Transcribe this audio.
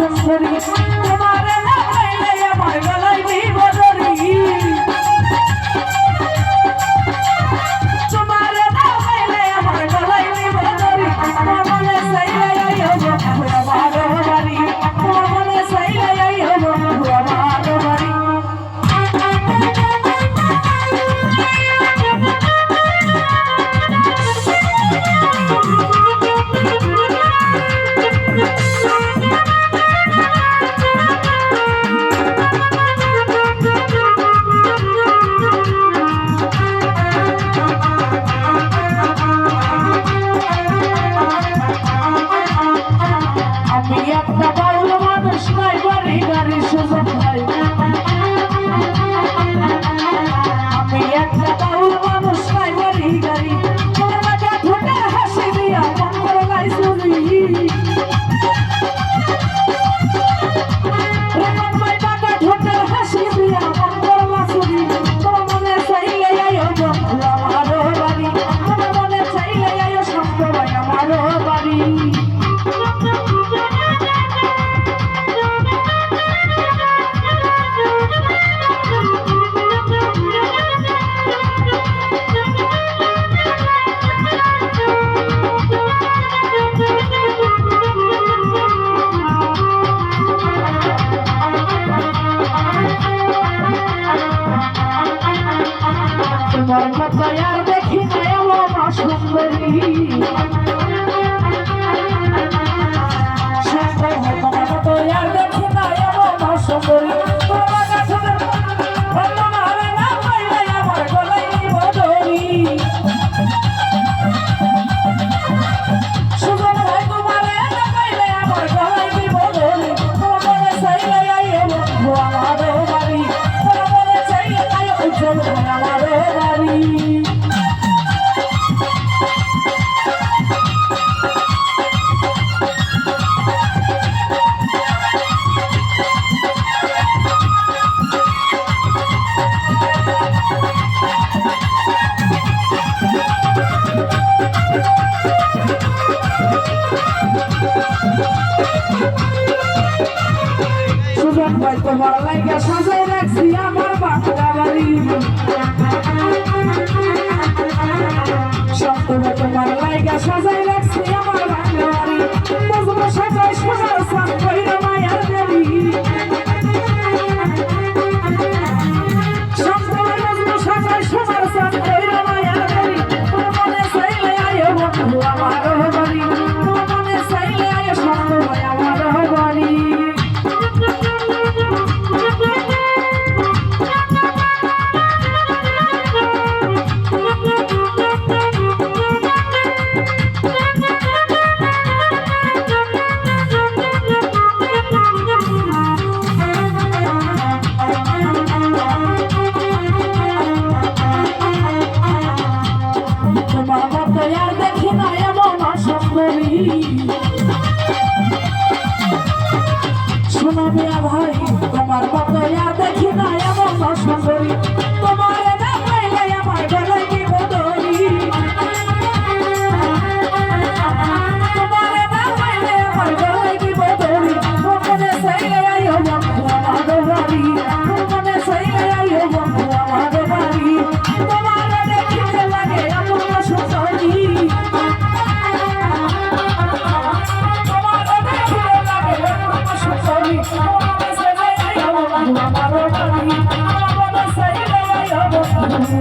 সুন্দরী তোমার না পাইলে আমার গলায় দিব দড়ি তোমার না পাইলে আমার গলায় দিব দড়ি তোমার মনে চাইলে আইও বন্ধু আমার বাড়ি তোমার মনে চাইলে আইও বন্ধু আমার বাড়ি তোমার মতো আর দেখি না এমন সুন্দরী তোমার মতো আর দেখি না এমন সুন্দরী তোমার কাছে আমার না পাইলে আমার গলায় দিব দড়ি সুজন ভাই তোমার না পাইলে আমার গলায় দিব দড়ি তোমার মনে চাইলে আইও বন্ধু আমার বাড়ি তোমার মনে চাইলে আইও উজ্জ্বল ভাই আমার বাড়ি সুজন ভাই তোমার লাইগা সাজাই রাখছি আমার বাংলা বাড়ি সপ্তমে তোমার লাইগা সাজাই রাখছি আমার বাংলা বাড়ি মজনু সাজাই সোনার সান কইরা মায়ার দেবী সপ্তমে মজনু সাজাই সোনার সান কইরা মায়ার দেবী তোর মনে চাইলে আইও বন্ধু আমার বাড়ি তোর মনে চাইলে আইও সপ্তমে আমার বাড়ি তোমার মতো আর দেখি না এমন সুন্দরী শোনো মিয়া ভাই তোমার মতো আর দেখি না এমন সুন্দরী তোমার না পাইলে আমার গলায় দিব দড়ি তোমার না পাইলে আমার গলায় দিব দড়ি মনে চাইলে আইও বন্ধু আমার বাড়ি মনে চাইলে আইও বন্ধু আমার বাড়ি তোমার দেখিতে লাগে এমন সুন্দরী তোমার দেখিতে লাগে এমন সুন্দরী মনে চাইলে আইও বন্ধু আমার বাড়ি মনে চাইলে আইও বন্ধু